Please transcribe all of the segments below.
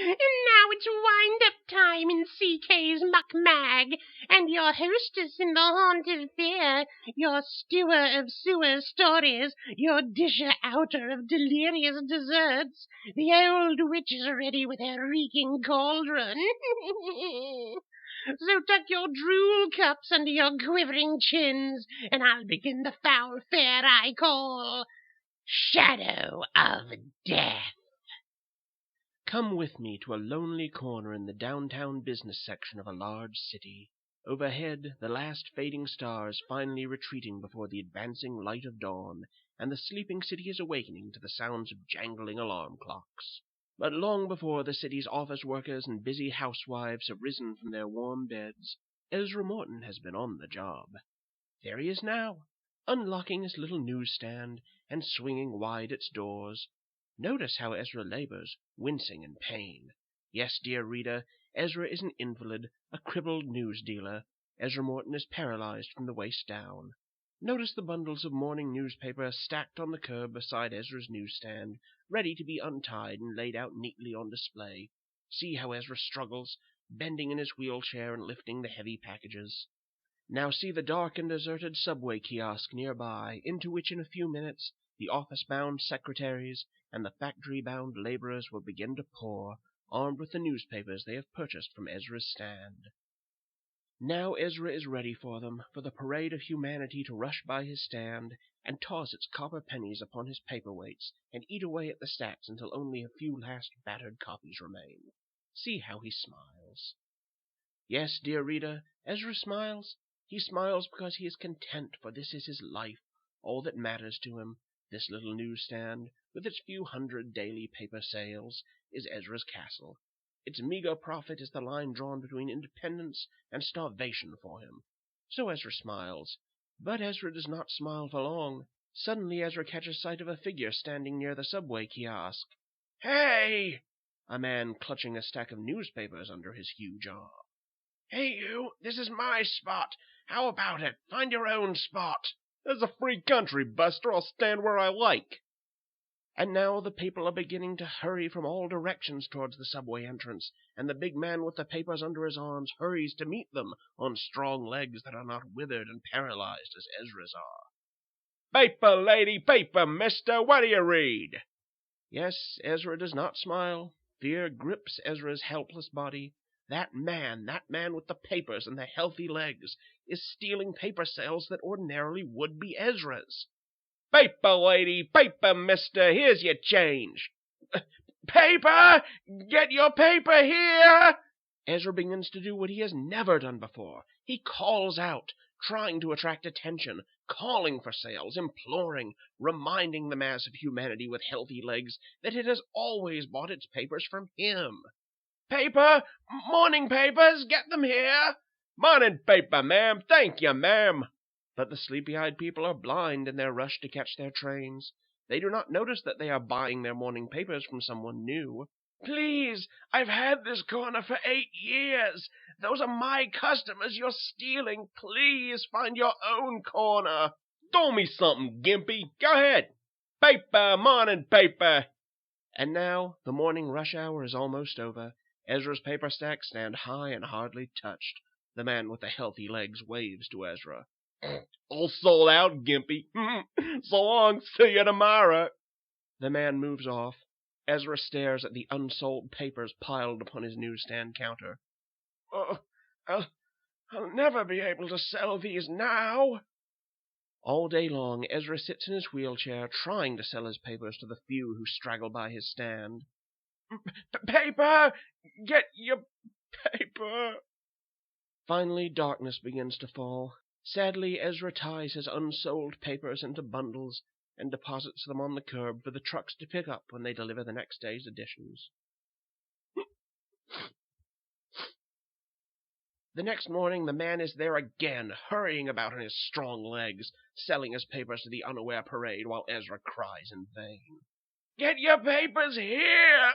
now it's wind-up time in CK's Muck-Mag, and your hostess in the haunted fear, your stewer of sewer stories, your disher-outer of delirious desserts. The old witch is ready with her reeking cauldron. So tuck your drool cups under your quivering chins, and I'll begin the foul fare I call Shadow of Death. Come with me to a lonely corner in the downtown business section of a large city. Overhead, the last fading stars finally retreating before the advancing light of dawn, and the sleeping city is awakening to the sounds of jangling alarm clocks. But long before the city's office workers and busy housewives have risen from their warm beds, Ezra Morton has been on the job. There he is now, unlocking his little newsstand and swinging wide its doors. Notice how Ezra labors, wincing in pain. Yes, dear reader, Ezra is an invalid, a crippled news dealer. Ezra Morton is paralyzed from the waist down. Notice the bundles of morning newspaper stacked on the curb beside Ezra's newsstand, ready to be untied and laid out neatly on display. See how Ezra struggles, bending in his wheelchair and lifting the heavy packages. Now see the dark and deserted subway kiosk nearby, into which in a few minutes the office-bound secretaries and the factory-bound laborers will begin to pour, armed with the newspapers they have purchased from Ezra's stand. Now Ezra is ready for them, for the parade of humanity to rush by his stand and toss its copper pennies upon his paperweights and eat away at the stacks until only a few last battered copies remain. See how he smiles. Yes, dear reader, Ezra smiles. He smiles because he is content, for this is his life, all that matters to him. This little newsstand, with its few hundred daily paper sales, is Ezra's castle. Its meager profit is the line drawn between independence and starvation for him. So Ezra smiles. But Ezra does not smile for long. Suddenly Ezra catches sight of a figure standing near the subway kiosk. "Hey!" A man clutching a stack of newspapers under his huge arm. "Hey, you! This is my spot! How about it? Find your own spot!" "This is a free country, Buster. I'll stand where I like." And now the people are beginning to hurry from all directions towards the subway entrance, and the big man with the papers under his arms hurries to meet them on strong legs that are not withered and paralyzed as Ezra's are. "Paper, lady, paper, mister, what do you read?" Yes, Ezra does not smile. Fear grips Ezra's helpless body. That man with the papers and the healthy legs, is stealing paper sales that ordinarily would be Ezra's. "Paper, lady, paper, mister, here's your change." "Paper! Get your paper here!" Ezra begins to do what he has never done before. He calls out, trying to attract attention, calling for sales, imploring, reminding the mass of humanity with healthy legs that it has always bought its papers from him. "Paper! Morning papers! Get them here!" "Morning paper, ma'am! Thank you, ma'am!" But the sleepy-eyed people are blind in their rush to catch their trains. They do not notice that they are buying their morning papers from someone new. "Please, I've had this corner for 8 years. Those are my customers you're stealing. Please find your own corner." "Do me something, Gimpy. Go ahead. Paper, morning paper." And now the morning rush hour is almost over. Ezra's paper stacks stand high and hardly touched. The man with the healthy legs waves to Ezra. "All sold out, Gimpy. So long, see you tomorrow." The man moves off. Ezra stares at the unsold papers piled upon his newsstand counter. I'll never be able to sell these now." All day long, Ezra sits in his wheelchair, trying to sell his papers to the few who straggle by his stand. "Paper! Get your paper!" Finally, darkness begins to fall. Sadly, Ezra ties his unsold papers into bundles and deposits them on the curb for the trucks to pick up when they deliver the next day's editions. The next morning the man is there again, hurrying about on his strong legs, selling his papers to the unaware parade while Ezra cries in vain. "Get your papers here!"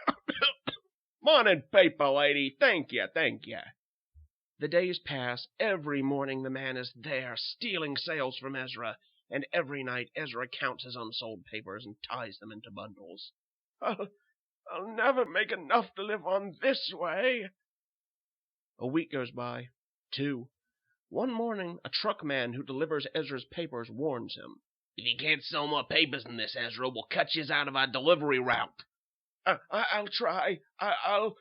"Morning paper, lady. Thank you, thank you." The days pass. Every morning the man is there, stealing sales from Ezra, and every night Ezra counts his unsold papers and ties them into bundles. I'll never make enough to live on this way. A week goes by. 2. One morning, a truckman who delivers Ezra's papers warns him. If you can't sell more papers than this, Ezra, we'll cut you out of our delivery route. I'll try. I'll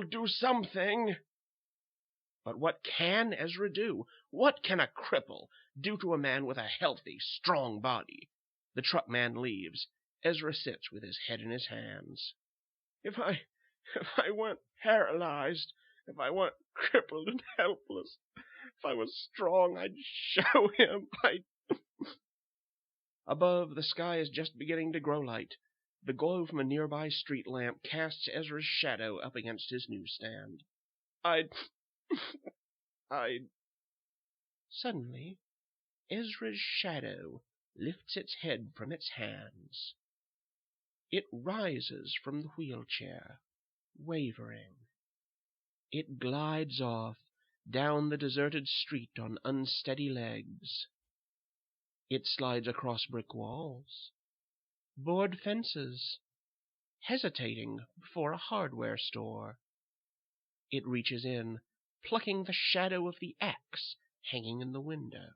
do something. But what can Ezra do? What can a cripple do to a man with a healthy, strong body? The truckman leaves. Ezra sits with his head in his hands. If I weren't paralyzed, if I weren't crippled and helpless, if I was strong, I'd show him. Above, the sky is just beginning to grow light. The glow from a nearby street lamp casts Ezra's shadow up against his newsstand. Suddenly, Ezra's shadow lifts its head from its hands. It rises from the wheelchair, wavering. It glides off down the deserted street on unsteady legs. It slides across brick walls, board fences, hesitating before a hardware store. It reaches in, plucking the shadow of the axe hanging in the window,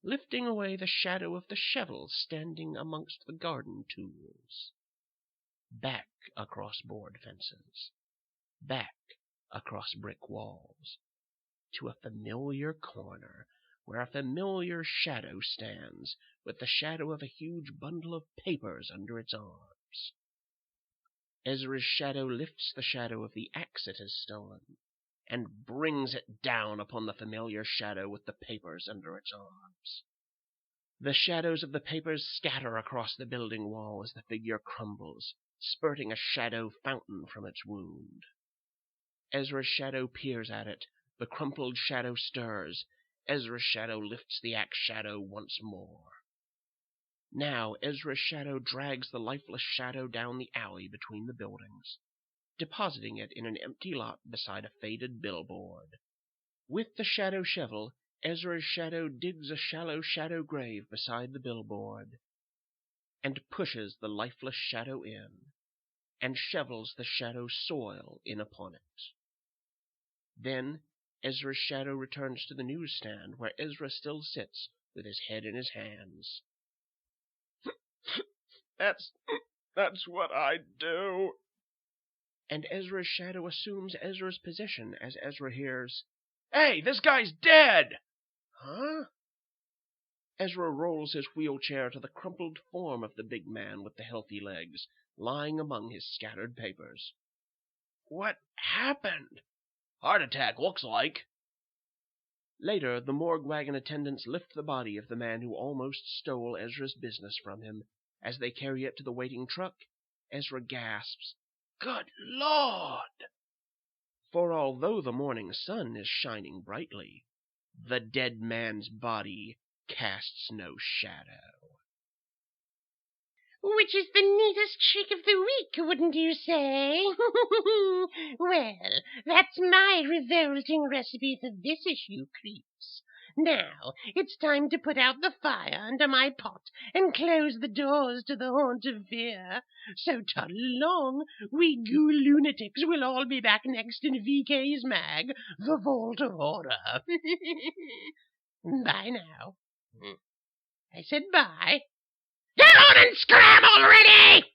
lifting away the shadow of the shovel standing amongst the garden tools. Back across board fences, back across brick walls, to a familiar corner where a familiar shadow stands, with the shadow of a huge bundle of papers under its arms. Ezra's shadow lifts the shadow of the axe it has stolen, and brings it down upon the familiar shadow with the papers under its arms. The shadows of the papers scatter across the building wall as the figure crumbles, spurting a shadow fountain from its wound. Ezra's shadow peers at it. The crumpled shadow stirs. Ezra's shadow lifts the axe shadow once more. Now Ezra's shadow drags the lifeless shadow down the alley between the buildings, depositing it in an empty lot beside a faded billboard. With the shadow shovel, Ezra's shadow digs a shallow shadow grave beside the billboard, and pushes the lifeless shadow in, and shovels the shadow soil in upon it. Then Ezra's shadow returns to the newsstand, where Ezra still sits with his head in his hands. That's what I do. And Ezra's shadow assumes Ezra's position as Ezra hears, "Hey, this guy's dead!" Huh? Ezra rolls his wheelchair to the crumpled form of the big man with the healthy legs, lying among his scattered papers. What happened? Heart attack, looks like. Later, the morgue wagon attendants lift the body of the man who almost stole Ezra's business from him. As they carry it to the waiting truck, Ezra gasps, "Good Lord!" For although the morning sun is shining brightly, the dead man's body casts no shadow. Which is the neatest trick of the week, wouldn't you say? Well, that's my revolting recipe for this issue, creeps. Now, it's time to put out the fire under my pot and close the doors to the haunt of fear. So toddle along, we ghoul lunatics will all be back next in VK's mag, The Vault of Horror. Bye now. I said bye. Get on and scram already!